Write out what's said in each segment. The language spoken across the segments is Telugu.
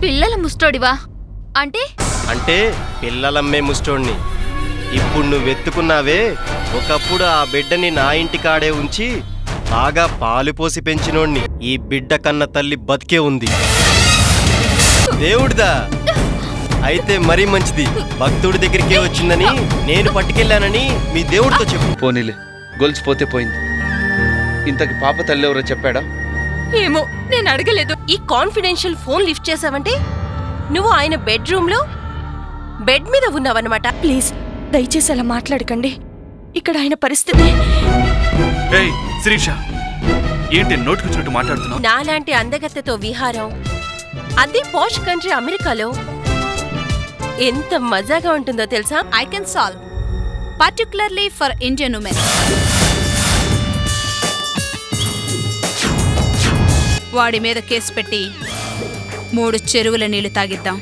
పిల్లల ముష్టోడివా? అంటే అంటే పిల్లలమ్మే ముష్టోడిని. ఇప్పుడు నువ్వెత్తుకున్నావే, ఒకప్పుడు ఆ బిడ్డని నా ఇంటికాడే ఉంచి బాగా పాలు పోసి పెంచినోడ్ని. ఈ బిడ్డ కన్న తల్లి బతికే ఉంది. దేవుడిదా? అయితే మరీ మంచిది. భక్తుడి దగ్గరికే వచ్చిందని నేను పట్టుకెళ్ళానని మీ దేవుడితో చెప్పు. పోనీలే, గొలుసుపోతే పోయింది. ఇంతకి పాప తల్లి ఎవరో చెప్పాడా? ఏమో, నేను అడగలేదు. ఈ కాన్ఫిడెన్షియల్ ఫోన్ లిఫ్ట్ చేసావంటే నువ్వు ఆయన బెడ్రూమ్ లో బెడ్ మీద ఉన్నావన్నమాట. ప్లీజ్ దయచేసి అలా మాట్లాడకండి. ఇక్కడ ఆయన పరిస్థితి. శిరీష, ఏంటి నోటికొచ్చినట్టు మాట్లాడుతున్నావు? నాలాంటి అందగత్తెతో విహారం, అది పాష్ కంట్రీ అమెరికాలో ఎంత మజాగా ఉంటుందో తెలుసా? I can solve, particularly for Indian women. వాడి మీద కేసు పెట్టి 3 చెరువుల నీళ్లు తాగిద్దాం.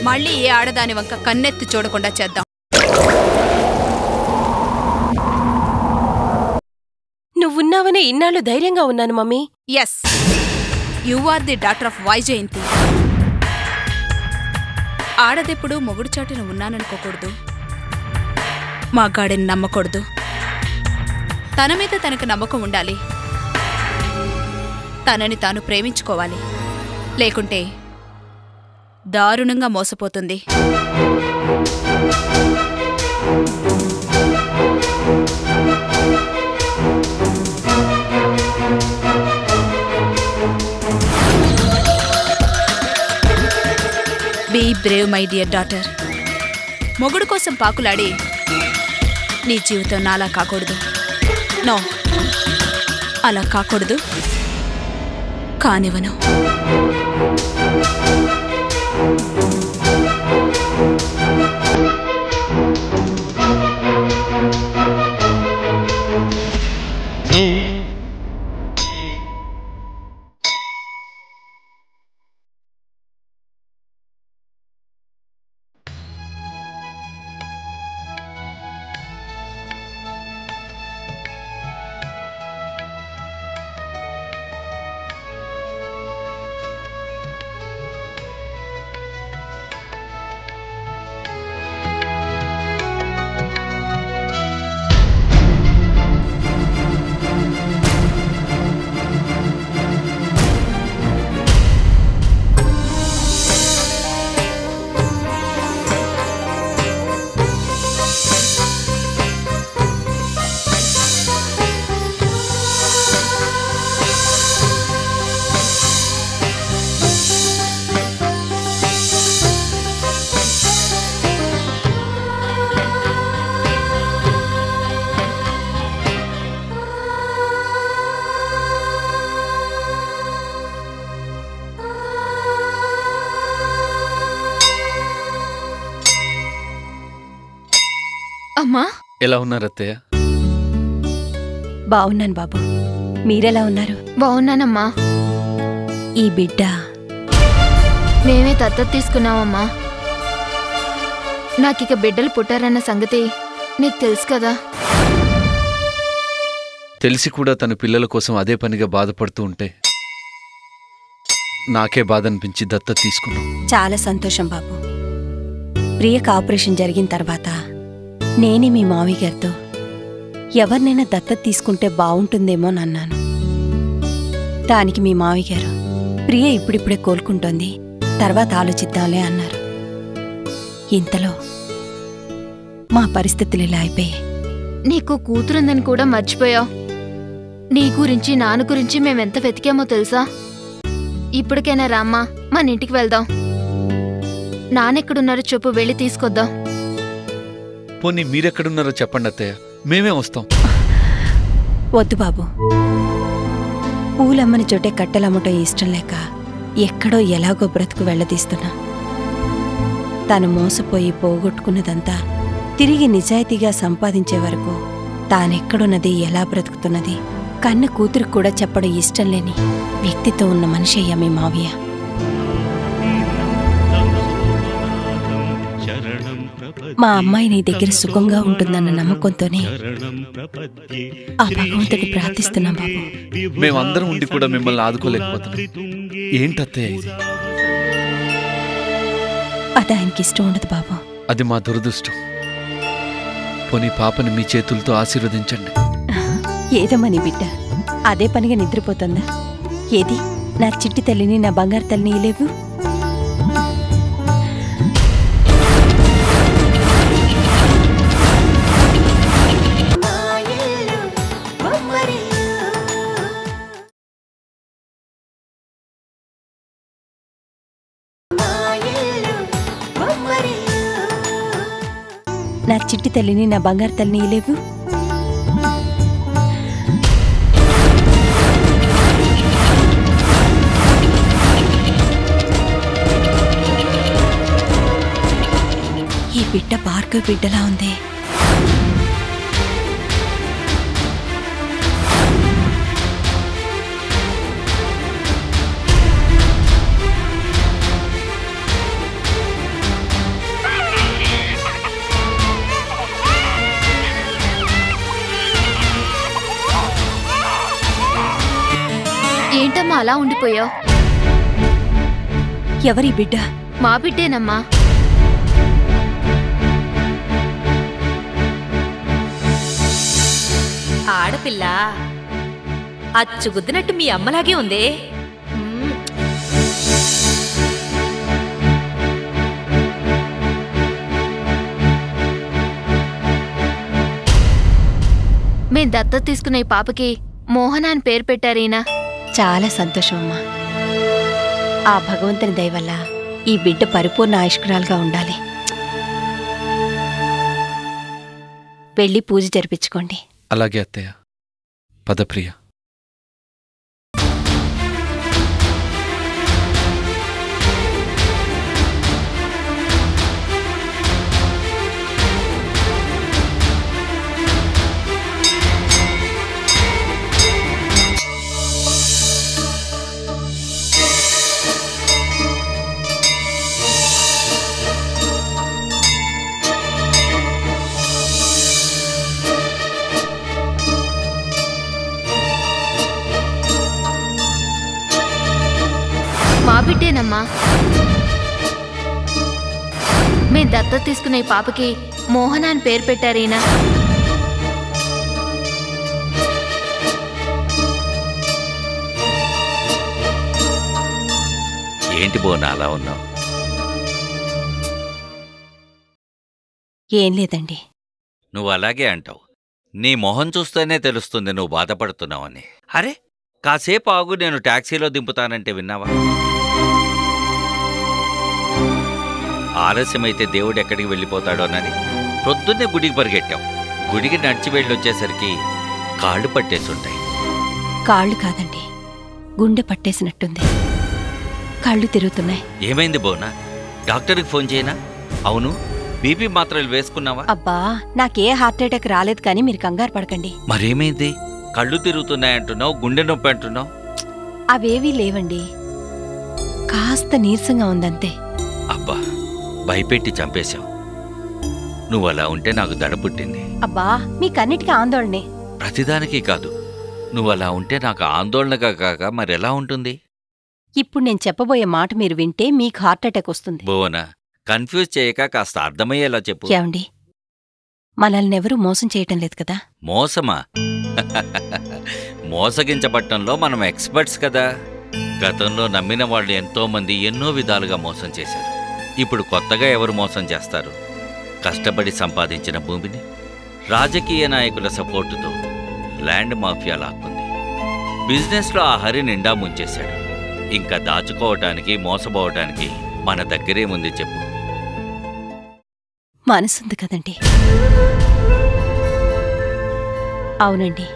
మళ్ళీ ఏ ఆడదాని వంక కన్నెత్తి చూడకుండా చేద్దాం. నువ్వున్నావనే ఇన్నాళ్ళు ధైర్యంగా ఉన్నాను mummy. Yes, you are the daughter of Vyjayanthi. ఆడదెప్పుడు మొగుడు చాటున ఉన్నాననుకోకూడదు, మా గాడిని నమ్మకూడదు. తన మీద తనకు నమ్మకం ఉండాలి, తనని తాను ప్రేమించుకోవాలి. లేకుంటే దారుణంగా మోసపోతుంది. Be brave my dear daughter. మొగుడు కోసం పాకులాడి నీ జీవితం నాలా కాకూడదు. నో, అలా కాకూడదు. కానివను. అమ్మా, ఎలా ఉన్నారు అత్తయ్య? బావున్నాను బాబు, మీరెలా ఉన్నారు? బావున్నానమ్మా. ఈ బిడ్డ మేమే దత్తత తీసుకున్నామమ్మా. నాకిక బిడ్డలు పుట్టారన్న సంగతి నీకు తెలుసు కదా. తెలిసి కూడా తన పిల్లల కోసం అదే పనిగా బాధపడుతూ ఉంటే నాకే బాధ అనిపించి దత్తత తీసుకున్నాం. చాలా సంతోషం బాబు. ప్రియకు ఆపరేషన్ జరిగిన తర్వాత నేనే మీ మావయ్య గారితో ఎవరినైనా దత్తత తీసుకుంటే బావుంటుందేమోనన్నాను. దానికి మీ మావయ్య గారు ప్రియ ఇప్పుడిప్పుడే కోలుకుంటోంది, తర్వాత ఆలోచిద్దాంలే అన్నారు. ఇంతలో మా పరిస్థితులు ఇలా అయిపోయాయి. నీకు కూతురుందని కూడా మర్చిపోయావు. నీ గురించి నాన్న గురించి మేమెంత వెతికామో తెలుసా? ఇప్పటికైనా రామ్మా, మన ఇంటికి వెళ్దాం. నాన్నెక్కడున్నారో చెప్పు, వెళ్ళి తీసుకొద్దాం. పోనీ మీరెక్కడున్నారో చెప్పండి అత్తయ్య, మేమే వస్తాం. వద్దు బాబు, పూలమ్మని చోటే కట్టెలమ్మటం ఇష్టం లేక ఎక్కడో ఎలాగో బ్రతుకు వెళ్లదీస్తున్నా. తాను మోసపోయి పోగొట్టుకున్నదంతా తిరిగి నిజాయితీగా సంపాదించే వరకు తానెక్కడున్నది, ఎలా బ్రతుకుతున్నది కన్న కూతురు కూడా చెప్పడం ఇష్టం లేని వ్యక్తితో ఉన్న మనిషి అయ్యా మీ మావయ్య. మా అమ్మాయి నీ దగ్గర సుఖంగా ఉంటుందన్న నమ్మకంతోనే ఆ భగవంతుడిని ప్రార్థిస్తున్నాం బాబు. మేమందరం ఉండి కూడా మిమ్మల్ని ఆదుకోలేకపోతున్నాం. ఏంటత్తయ్య ఇది? అది ఆయనకి ఇష్టం ఉండదు బాబు. అది మా దురదృష్టం. పోనీ పాపని మీ చేతులతో ఆశీర్వదించండి. ఏదమ్మా నీ బిడ్డ అదే పనిగా నిద్రపోతుందా? ఏది నా చిట్టి తల్లిని, నా బంగారు తల్లిని ఇలేవు. నా చిట్టి తల్లిని, నా బంగారు తల్లిని ఇలేవు. ఈ బిడ్డ భార్గవ బిడ్డలా ఉంది. ఏంటమ్మా అలా ఉండిపోయావు? ఎవరి బిడ్డ? మా బిడ్డేనమ్మా. ఆడపిల్ల అచ్చుగుద్దినట్టు మీ అమ్మలాగే ఉందే. మేం దత్తత తీసుకున్న ఈ పాపకి మోహన అని పేరు పెట్టారీనా. చాలా సంతోషం అమ్మా. ఆ భగవంతుని దయ వల్ల ఈ బిడ్డ పరిపూర్ణ ఆయుష్కురాలుగా ఉండాలి. వెళ్ళి పూజ జరిపించుకోండి. అలాగే అత్తయ్య. పదప్రియ. మా బిడ్డేనమ్మా. మేం దత్తత తీసుకున్న ఈ పాపకి మోహన అని పేరు పెట్టారీనా. ఏంటి బోనా అలా ఉన్నావు? ఏం లేదండి. నువ్వు అలాగే అంటావు. నీ మొహం చూస్తేనే తెలుస్తుంది నువ్వు బాధపడుతున్నావని. అరే కాసేపు ఆగు, నేను టాక్సీలో దింపుతానంటే విన్నావా? ఆలస్యమైతే దేవుడు ఎక్కడికి వెళ్ళిపోతాడోనని ప్రొద్దున్నే గుడికి పరిగెట్టావు. గుడికి నడిచి వెళ్ళొచ్చేసరికి కాళ్ళు పట్టేసుంటాయి. కాళ్ళు కాదండి, గుండె పట్టేసినట్టుంది. కళ్ళు తిరుగుతున్నాయి. ఏమైంది బోనా? డాక్టర్కి ఫోన్ చేయనా? అవును, బీపీ మాత్రలు వేసుకున్నావా? అబ్బా, నాకే హార్ట్ అటాక్ రాలేదు, కానీ మీరు కంగారు పడకండి. మరేమైంది? కళ్ళు తిరుగుతున్నాయంటున్నావు, గుండె నొప్పి అంటున్నావు. అవేవీ లేవండి, కాస్త నీరసంగా ఉందంతే. అబ్బా, భయపెట్టి చంపేశావు. నువ్వు అలా ఉంటే నాకు దడ పుట్టింది. అబ్బా, మీకన్నిటికీ ఆందోళనే. ప్రతిదానికి కాదు, నువ్వు అలా ఉంటే నాకు ఆందోళనగా కాక మరెలా ఉంటుంది? ఇప్పుడు నేను చెప్పబోయే మాట మీరు వింటే మీకు హార్ట్ అటాక్ వస్తుంది. భువన, కన్ఫ్యూజ్ చేయక కాస్త అర్థమయ్యేలా చెప్పు. ఏమండి, మనల్ని ఎవరూ మోసం చేయటం లేదు కదా? మోసమా? మోసగించబట్టంలో మనం ఎక్స్పర్ట్స్ కదా. గతంలో నమ్మిన వాళ్ళు ఎంతోమంది ఎన్నో విధాలుగా మోసం చేశారు. ఇప్పుడు కొత్తగా ఎవరు మోసం చేస్తారు? కష్టపడి సంపాదించిన భూమిని రాజకీయ నాయకుల సపోర్టుతో ల్యాండ్ మాఫియా లాక్కుంది. బిజినెస్లో ఆ హరి నిండా ముంచేశాడు. ఇంకా దాచుకోవటానికి, మోసపోవటానికి మన దగ్గరేముంది చెప్పు? మనసుంది కదండి. అవునండి,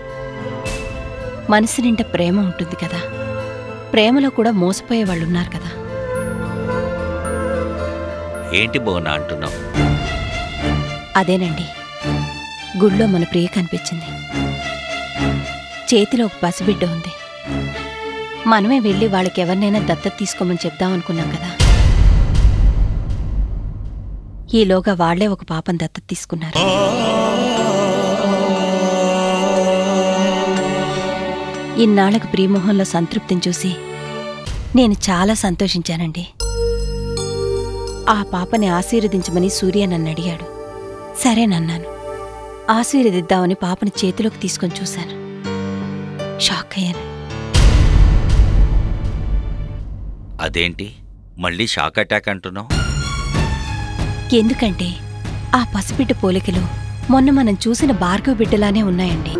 మనసు నిండా ప్రేమ ఉంటుంది కదా. ప్రేమలో కూడా మోసపోయే వాళ్ళున్నారు కదా. ఏంటి బోనా అంటున్నావు? అదేనండి, గుళ్ళో మన ప్రియ కనిపించింది. చేతిలో ఒక పసిబిడ్డ ఉంది. మనమే వెళ్ళి వాళ్ళకెవరినైనా దత్తత తీసుకోమని చెప్దామనుకున్నాం కదా. ఈలోగా వాళ్లే ఒక పాపం దత్తత తీసుకున్నారు. ఇన్నాళ్లకు ప్రియమోహంలో సంతృప్తిని చూసి నేను చాలా సంతోషించానండి. ఆ పాపని ఆశీర్వదించమని సూర్య నన్ను అడిగాడు. సరేనన్నాను. ఆశీర్వదిద్దామని పాపని చేతిలోకి తీసుకొని చూశాను. షాక్ అయ్యాను. అదేంటి మళ్ళీ షాక్ అటాక్ అంటున్నావు? ఎందుకంటే ఆ పసిబిడ్డ పోలికలు మొన్న మనం చూసిన భార్గవ బిడ్డలానే ఉన్నాయండి.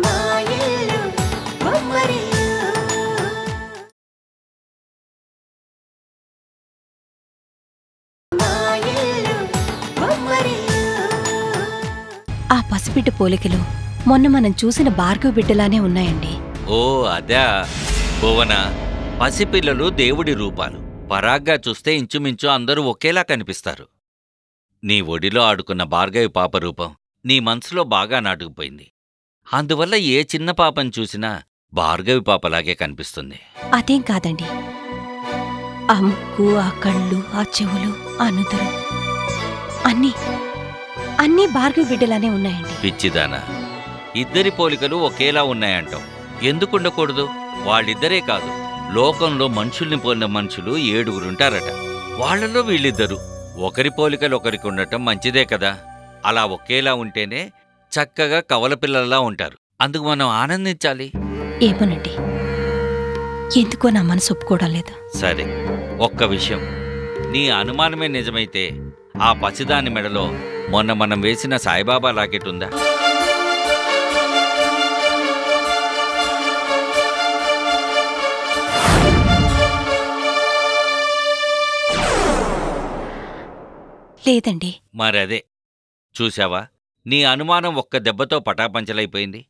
ఆ పసిబిడ్డ పోలికలు మొన్న మనం చూసిన భార్గవ బిడ్డలానే ఉన్నాయండి. ఓ అదా భువన, పసిపిల్లలు దేవుడి రూపాలు. పరాగ్గా చూస్తే ఇంచుమించు అందరూ ఒకేలా కనిపిస్తారు. నీ ఒడిలో ఆడుకున్న భార్గవి పాప రూపం నీ మనసులో బాగా నాటుకుపోయింది. అందువల్ల ఏ చిన్న పాపను చూసినా భార్గవి పాపలాగే కనిపిస్తుంది. అదేం కాదండి, ఆ ముక్కు, ఆ కళ్ళు, ఆ చెవులు, ఆ నుదురు అన్నీ భార్గవి బిడ్డలానే ఉన్నాయండి. పిచ్చిదానా, ఇద్దరి పోలికలు ఒకేలా ఉన్నాయంటావు. ఎందుకుండకూడదు? వాళ్ళిద్దరే కాదు, లోకంలో మనుషుల్ని పోలిన మనుషులు 7 వాళ్లలో వీళ్ళిద్దరు. ఒకరి పోలికలు ఒకరికి ఉండటం మంచిదే కదా. అలా ఒకేలా ఉంటేనే చక్కగా కవల పిల్లల్లా ఉంటారు. అందుకు మనం ఆనందించాలి. ఏమోనండి, ఎందుకో నా మనసు ఒప్పుకోవడం లేదు. సరే, ఒక్క విషయం, నీ అనుమానమే నిజమైతే ఆ పసిదాని మెడలో మొన్న మనం వేసిన సాయిబాబా లాకెట్ ఉందా? లేదండి. మరదే చూశావా, నీ అనుమానం ఒక్క దెబ్బతో పటాపంచలైపోయింది.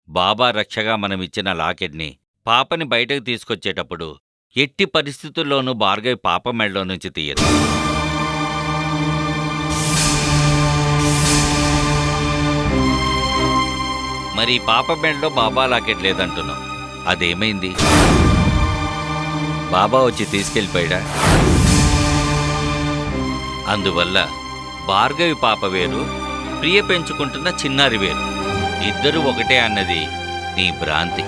బాబా రక్షగా మనమిచ్చిన లాకెట్ని పాపని బయటకు తీసుకొచ్చేటప్పుడు ఎట్టి పరిస్థితుల్లోనూ భార్గవి పాప మెడలో నుంచి తీయదు. మరి పాప మెడలో బాబా లాకెట్ లేదంటున్నావు, అదేమైంది? బాబా వచ్చి తీసుకెళ్ళిపోయాడా? అందువల్ల భార్గవి పాప వేరు, ప్రియ పెంచుకుంటున్న చిన్నారి వేరు. ఇద్దరూ ఒకటే అన్నది నీ భ్రాంతి.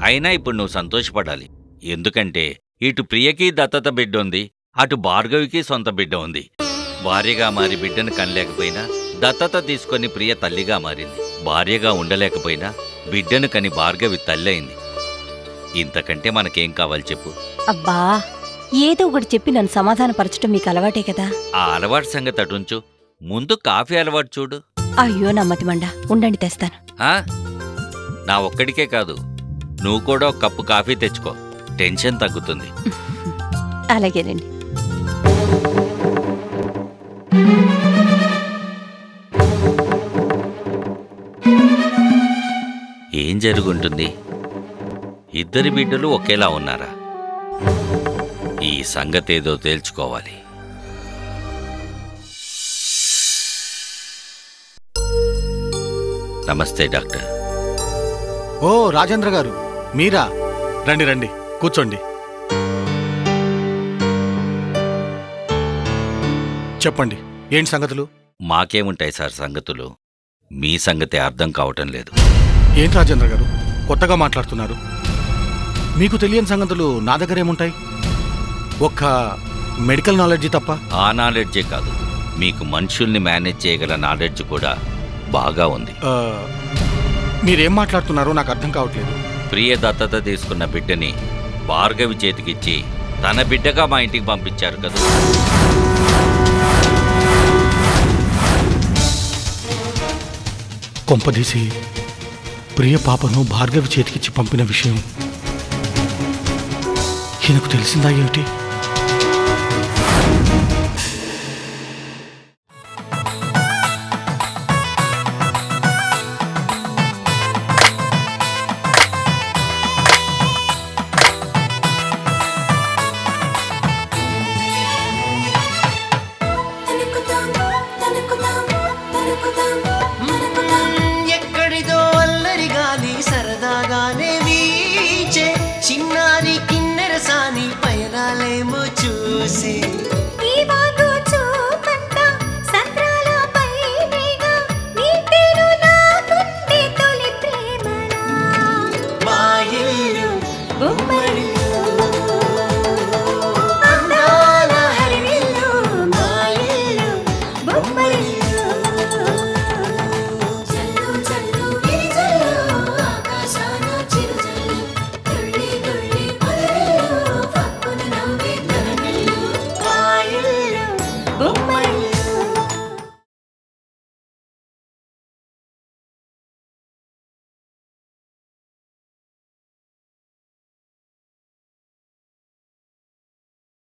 అయినా ఇప్పుడు నువ్వు సంతోషపడాలి. ఎందుకంటే ఇటు ప్రియకి దత్తత బిడ్డ ఉంది, అటు భార్గవికి సొంత బిడ్డ ఉంది. భార్యగా మారి బిడ్డను కనలేకపోయినా దత్తత తీసుకొని ప్రియ తల్లిగా మారింది. భార్యగా ఉండలేకపోయినా బిడ్డను కని భార్గవి తల్లి అయింది. ఇంతకంటే మనకేం కావాలి చెప్పు? అబ్బా, ఏదో ఒకటి చెప్పి నన్ను సమాధానపరచడం మీకు అలవాటే కదా. ఆ అలవాటు సంగతి అటుంచు, ముందు కాఫీ అలవాటు చూడు. అయ్యో నా మతిమండ, ఉండండి తెస్తాను. నా ఒక్కడికే కాదు, నువ్వు కూడా ఒక కప్పు కాఫీ తెచ్చుకో, టెన్షన్ తగ్గుతుంది. అలాగేనండి. ఏం జరుగుంటుంది? ఇద్దరి బిడ్డలు ఒకేలా ఉన్నారా? ఈ సంగతేదో తేల్చుకోవాలి. నమస్తే డాక్టర్. ఓ రాజేంద్ర గారు, మీరా? రండి రండి, కూర్చోండి. చెప్పండి, ఏంటి సంగతులు? మాకేముంటాయి సార్ సంగతులు, మీ సంగతే అర్థం కావటం లేదు. ఏంటి రాజేంద్ర గారు కొత్తగా మాట్లాడుతున్నారు? మీకు తెలియని సంగతులు నా దగ్గర ఏముంటాయి? ఒక్క మెడికల్ నాలెడ్జి తప్ప. ఆ నాలెడ్జే కాదు, మీకు మనుషుల్ని మేనేజ్ చేయగల నాలెడ్జ్ కూడా బాగా ఉంది. మీరేం మాట్లాడుతున్నారో నాకు అర్థం కావట్లేదు. ప్రియ దత్తత తీసుకున్న బిడ్డని భార్గవి చేతికిచ్చి తన బిడ్డగా మా ఇంటికి పంపించారు కదా. కొంపదీసి ప్రియ పాపను భార్గవి చేతికిచ్చి పంపిన విషయం ఈయనకు తెలిసిందా ఏమిటి? ఎక్కడిదో అల్లరి గాలి సరదాగానే వీచే చిన్నారి కిన్నెరసాని పయనాలేమో చూసి